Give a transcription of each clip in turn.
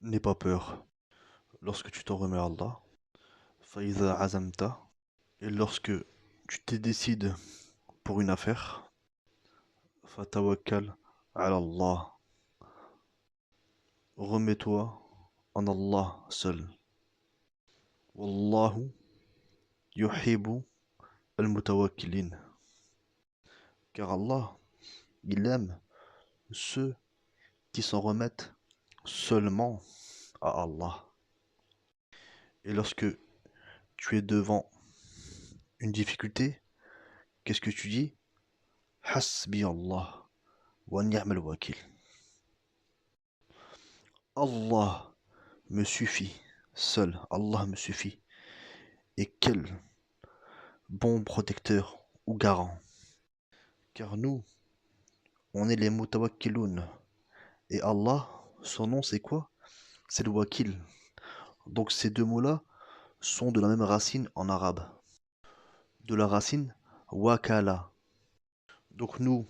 N'aie pas peur lorsque tu t'en remets à Allah, faïza azamta, et lorsque tu te décides pour une affaire, fatawakkal ala Allah, remets-toi en Allah seul. Wallahu yuhibbu al-mutawakkilin. Car Allah, il aime ceux qui s'en remettent seulement à Allah. Et lorsque tu es devant une difficulté, qu'est-ce que tu dis? Hasbi Allah wa ni'mal wakil. Allah me suffit, seul Allah me suffit. Et quel bon protecteur ou garant. Car nous, on est les mutawakkiloun. Et Allah, son nom c'est quoi? C'est le wakil. Donc ces deux mots-là sont de la même racine en arabe. De la racine wakala. Donc nous,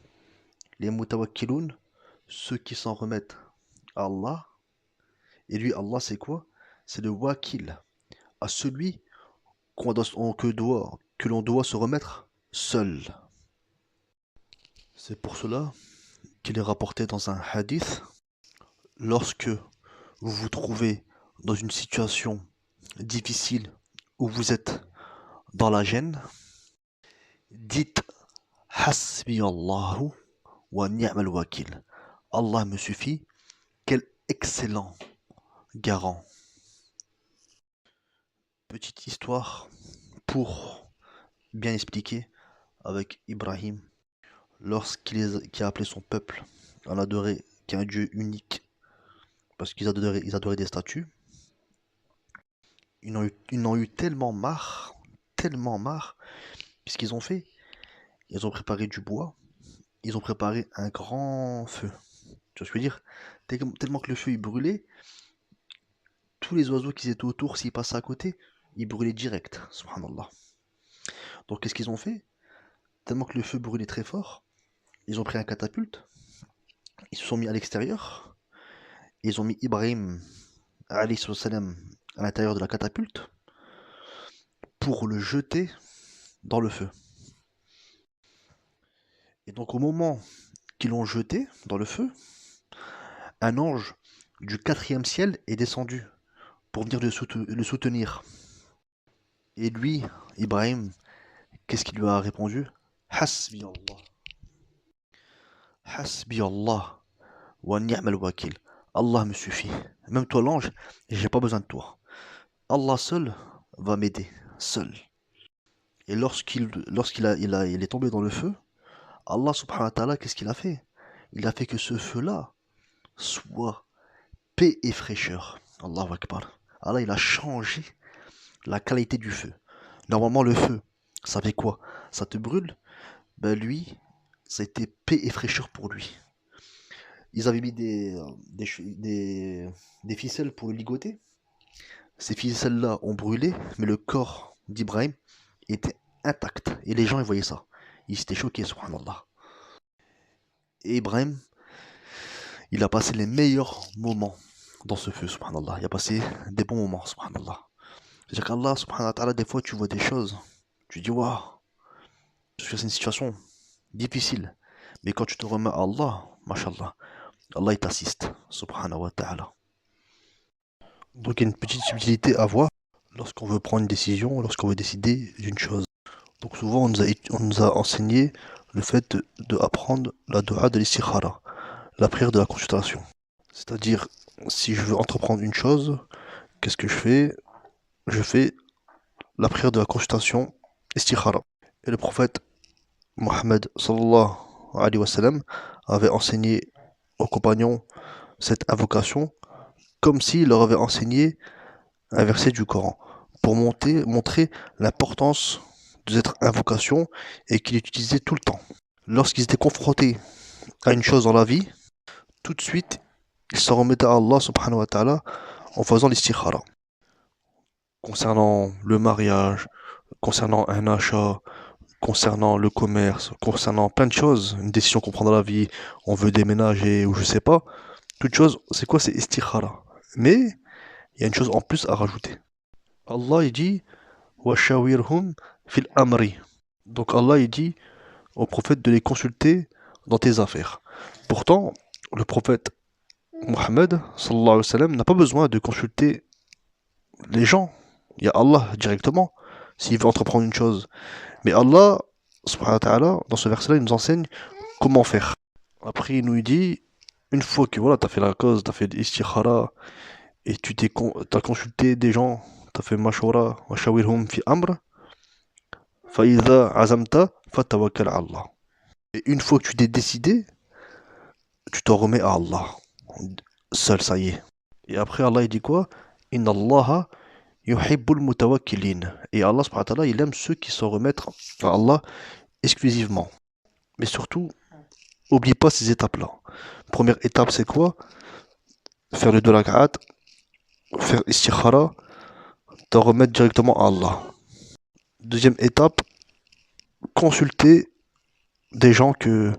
les mutawakkiloun, ceux qui s'en remettent à Allah. Et lui, Allah c'est quoi? C'est le wakil. À celui que l'on doit se remettre seul. C'est pour cela qu'il est rapporté dans un hadith, lorsque vous vous trouvez dans une situation difficile où vous êtes dans la gêne, dites Hasbi Allahu wa ni'mal wakil. Allah me suffit, quel excellent garant. Petite histoire pour bien expliquer avec Ibrahim, qui a appelé son peuple à l'adorer qu'un Dieu unique, parce ils adoraient des statues. Ils en ont eu tellement marre, qu'est-ce qu'ils ont fait? Ils ont préparé du bois, ils ont préparé un grand feu. Tu vois ce que je veux dire? Tellement que le feu il brûlait, tous les oiseaux qui étaient autour, s'ils passaient à côté, ils brûlaient direct. Subhanallah. Donc qu'est-ce qu'ils ont fait? Tellement que le feu brûlait très fort, ils ont pris un catapulte, ils se sont mis à l'extérieur, ils ont mis Ibrahim alayhi salam à l'intérieur de la catapulte pour le jeter dans le feu. Et donc au moment qu'ils l'ont jeté dans le feu, un ange du quatrième ciel est descendu pour venir le soutenir. Et lui, Ibrahim, qu'est-ce qu'il lui a répondu? Hasbi Allah. Hasbi Allah wa ni'mal wakil. Allah me suffit. Même toi l'ange, j'ai pas besoin de toi. Allah seul va m'aider, seul. Et il est tombé dans le feu, Allah subhanahu wa ta'ala, qu'est-ce qu'il a fait? Il a fait que ce feu-là soit paix et fraîcheur. Allahu Akbar. Allah, il a changé la qualité du feu. Normalement, le feu, ça fait quoi? Ça te brûle? Ben lui, c'était paix et fraîcheur pour lui. Ils avaient mis des ficelles pour le ligoter. Ces ficelles-là ont brûlé, mais le corps d'Ibrahim était intact. Et les gens, ils voyaient ça. Ils étaient choqués, subhanallah. Et Ibrahim, il a passé les meilleurs moments dans ce feu, subhanallah. Il a passé des bons moments, subhanallah. C'est-à-dire qu'Allah, subhanahu wa ta'ala, des fois, tu vois des choses, tu dis, waouh, je suis dans une situation difficile. Mais quand tu te remets à Allah, mashallah, Allah, il t'assiste, subhanahu wa ta'ala. Donc, il y a une petite subtilité à voir lorsqu'on veut prendre une décision, lorsqu'on veut décider d'une chose. Donc, souvent, on nous a enseigné le fait de apprendre la dua de l'istikhara, la prière de la consultation. C'est-à-dire, si je veux entreprendre une chose, qu'est-ce que je fais? Je fais la prière de la consultation istikhara. Et le prophète Mohammed sallallahu alayhi wa sallam avait enseigné aux compagnons cette invocation comme s'il leur avait enseigné un verset du Coran pour montrer l'importance de cette invocation et qu'il utilisait tout le temps. Lorsqu'ils étaient confrontés à une chose dans la vie, tout de suite, ils s'en remettaient à Allah subhanahu wa ta'ala en faisant l'istikhara. Concernant le mariage, concernant un achat, concernant le commerce, concernant plein de choses, une décision qu'on prend dans la vie, on veut déménager ou je sais pas, toute chose, c'est quoi? C'est istikhara. Mais il y a une chose en plus à rajouter. Allah il dit Washawirhum fil amri. Donc Allah il dit au prophète de les consulter dans tes affaires. Pourtant, le prophète Mohammed sallallahu alayhi wa sallam n'a pas besoin de consulter les gens. Il y a Allah directement s'il veut entreprendre une chose. Mais Allah, subhanahu wa ta'ala, dans ce verset-là, il nous enseigne comment faire. Après, il nous dit, une fois que voilà, tu as fait la cause, tu as fait l'istikhara, et t'as consulté des gens, tu as fait mashwara, wa shawirhum fi amr, fa idha azamta, fatawakkal ala Allah. Et une fois que tu t'es décidé, tu t'en remets à Allah. Seul, ça y est. Et après, Allah, il dit quoi? Inna Allah yuhibbul mutawakkilin. Et Allah, subhanahu wa ta'ala, il aime ceux qui s'en remettent à Allah exclusivement. Mais surtout, oublie pas ces étapes-là. Première étape, c'est quoi? Faire le 2 rak'at, faire istikhara, t'en remettre directement à Allah. Deuxième étape, consulter des gens que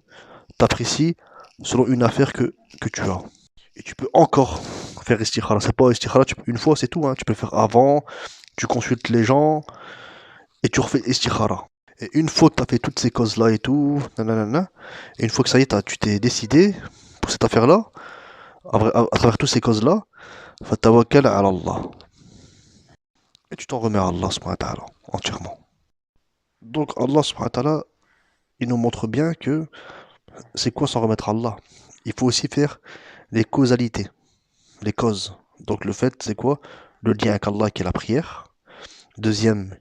t'apprécies selon une affaire que tu as. Et tu peux encore faire istikhara. C'est pas istikhara, une fois c'est tout. Hein. Tu peux le faire avant, tu consultes les gens et tu refais istikhara. Et une fois que tu as fait toutes ces causes-là et tout, nanana, et une fois que ça y est, tu t'es décidé pour cette affaire-là, à travers toutes ces causes-là, fatawakkal ala Allah. Et tu t'en remets à Allah subhanahu wa ta'ala, entièrement. Donc Allah subhanahu wa ta'ala, il nous montre bien que c'est quoi s'en remettre à Allah. Il faut aussi faire les causalités, les causes. Donc le fait, c'est quoi? Le lien avec Allah qui est la prière. Deuxième,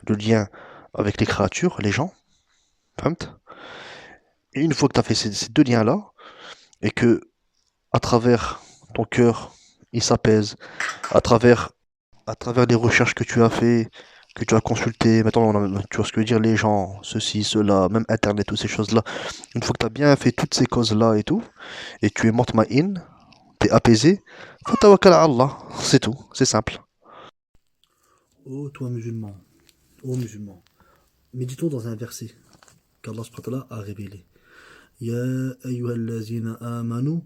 le lien avec les créatures, les gens. Fahamt. Et une fois que tu as fait ces deux liens-là, et que à travers ton cœur, il s'apaise, à travers, à travers les recherches que tu as fait, que tu as consulté, maintenant tu vois ce que veut dire les gens, ceci, cela, même Internet, toutes ces choses-là. Une fois que tu as bien fait toutes ces causes-là et tout, et tu es mutma'in, tu es apaisé, fatawakkal à Allah, c'est tout, c'est simple. Ô toi musulman, ô musulman, méditons dans un verset qu'Allah subhanahu wa ta'ala a révélé. Ya ayyuhallazina amanu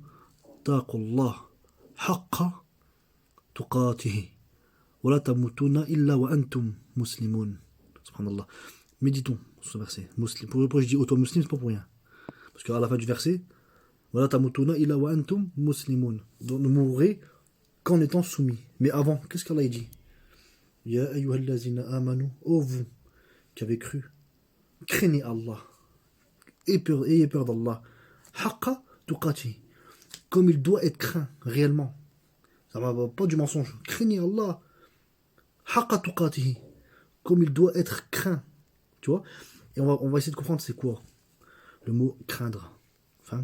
taqullah haqqa tuqatihi wa la tamutuna illa wa antum muslimun. Subhanallah. Méditons sur ce verset. Pourquoi je dis ô toi musulman, c'est pas pour rien. Parce qu'à la fin du verset, wa la tamutuna illa wa antum muslimun. Donc ne mourrez qu'en étant soumis. Mais avant, qu'est-ce qu'Allah dit? Ya ayyuhallazina amanu, ô vous qui avez cru, craignez Allah, ayez peur d'Allah, haqqa tuqati, comme il doit être craint réellement. Ça va pas du mensonge. Craignez Allah, haqqa tuqatihi, comme il doit être craint. Tu vois? Et on va essayer de comprendre c'est quoi le mot craindre. Enfin,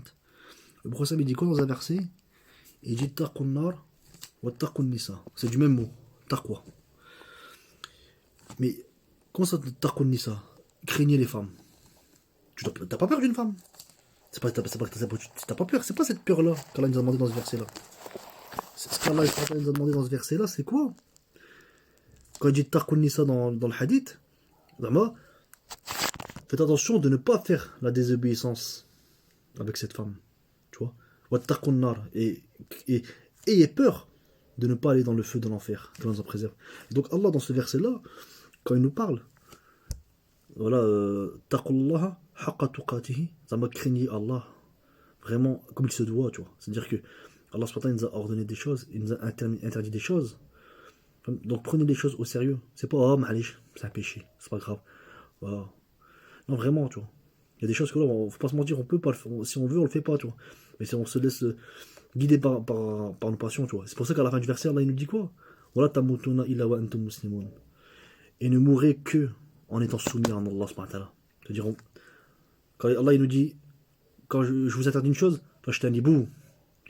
le prophète il dit quoi dans un verset? Il dit taqun nar wa taqun nisa. C'est du même mot, taqwa. Mais comment ça taqun nisa? Craignez les femmes. T'as pas peur d'une femme? T'as pas peur, c'est pas cette peur-là qu'Allah nous a demandé dans ce verset-là. Ce qu'Allah nous a demandé dans ce verset-là, c'est quoi? Quand il dit taqun nisa dans le hadith, vraiment, faites attention de ne pas faire la désobéissance avec cette femme. Tu vois? Wa taqun nar. Et ayez peur de ne pas aller dans le feu de l'enfer, que l'on nous en préserve. Et donc Allah, dans ce verset-là, quand il nous parle, voilà, taqullaha haqqa tuqatihi, ça m'a craigné Allah, vraiment comme il se doit, tu vois. C'est-à-dire que Allah subhanahu wa ta'ala nous a ordonné des choses, il nous a interdit des choses. Donc prenez les choses au sérieux. C'est pas, oh, ma'alish, c'est un péché, c'est pas grave. Voilà. Non, vraiment, tu vois. Il y a des choses que là, faut pas se mentir, on peut pas le faire. Si on veut, on le fait pas, tu vois. Mais si on se laisse guider par nos passions, tu vois. C'est pour ça qu'à la fin du verset, Allah il nous dit quoi? Voilà tamutuna illa wa antum muslimun. Et ne mourrez que en étant soumis à Allah subhanahu wa ta'ala. C'est-à-dire, quand Allah il nous dit, quand je vous interdis une chose, toi je t'ai dit, bouh,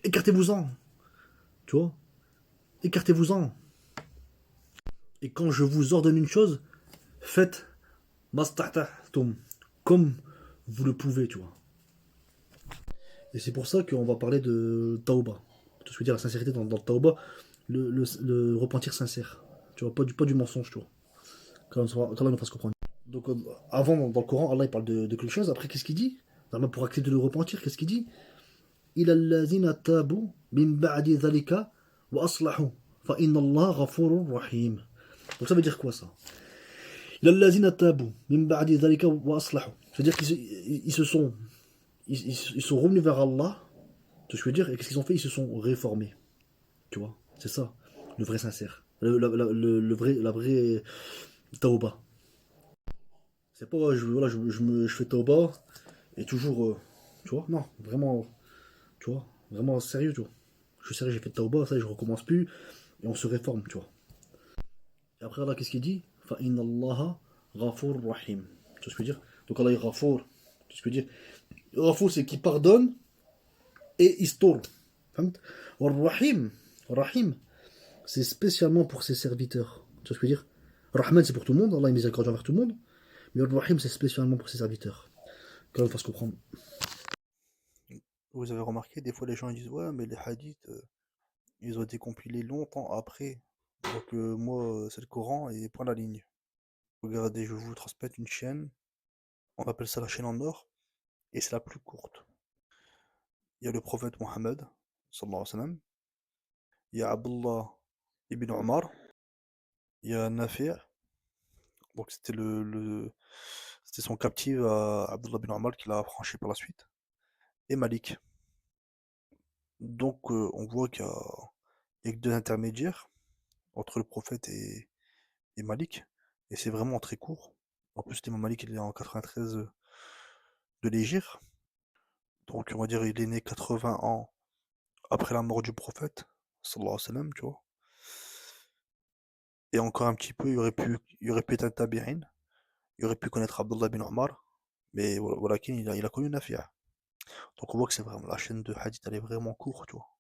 écartez-vous-en. Tu vois? Écartez-vous-en. Et quand je vous ordonne une chose, faites mastata'tum, comme vous le pouvez, tu vois. Et c'est pour ça qu'on va parler de tauba. Tout ce que dire la sincérité dans le tauba, le repentir sincère. Tu vois, pas du mensonge, tu vois. Quand Allah nous fasse comprendre. Donc, avant, dans le Coran, Allah il parle de quelque chose. Après, qu'est-ce qu'il dit? Pour accepter de le repentir, qu'est-ce qu'il dit? Il allazina tabu min ba'di dhalika وأصلحوا فإن الله غفور رحيم. Donc ça veut dire quoi ça? للذين تابوا من بعد ذلك وأصلحوا. C'est-à-dire ils sont revenus vers Allah, tu vois ce que je veux dire, et qu'est-ce qu'ils ont fait? Ils se sont réformés. Tu vois, c'est ça, le vrai sincère. La vraie tauba. C'est pas, voilà, je fais tauba et toujours, tu vois, non, vraiment, tu vois, vraiment sérieux, tu vois. Je suis sérieux, j'ai fait tauba, ça, je recommence plus, et on se réforme, tu vois. Et après, Allah, qu'est-ce qu'il dit? Fa inna Allah ghafour rahim. Tu vois ce que je veux dire? Donc Allah est ghafour. Tu vois ce que je veux dire? Ghafour, c'est qui pardonne et il se tourne. Rahim, Rahim, c'est spécialement pour ses serviteurs. Tu vois ce que je veux dire? Rahman, c'est pour tout le monde, Allah est miséricordieux envers tout le monde. Mais Rahim, c'est spécialement pour ses serviteurs. Qu'on fasse comprendre. Vous avez remarqué, des fois les gens ils disent ouais, mais les hadiths, ils ont été compilés longtemps après. Donc moi, c'est le Coran et point la ligne. Regardez, je vais vous transmettre une chaîne. On appelle ça la chaîne en or. Et c'est la plus courte. Il y a le prophète Mohammed, sallallahu alayhi wa sallam. Il y a Abdullah ibn Omar. Il y a Nafi'. Donc c'était son captif à Abdullah ibn Omar qui l'a affranchi par la suite. Et Malik. Donc on voit il y a que deux intermédiaires entre le prophète et Malik. Et c'est vraiment très court. En plus, l'imam Malik il est en 93 de l'Hégire. Donc on va dire il est né 80 ans après la mort du prophète, sallallahu alayhi wa sallam, tu vois. Et encore un petit peu, il aurait pu être un tabi'in, il aurait pu connaître Abdullah bin Omar, mais voilà, il a connu Nafi'. Donc on voit que c'est vraiment la chaîne de hadith, elle est vraiment courte, tu vois.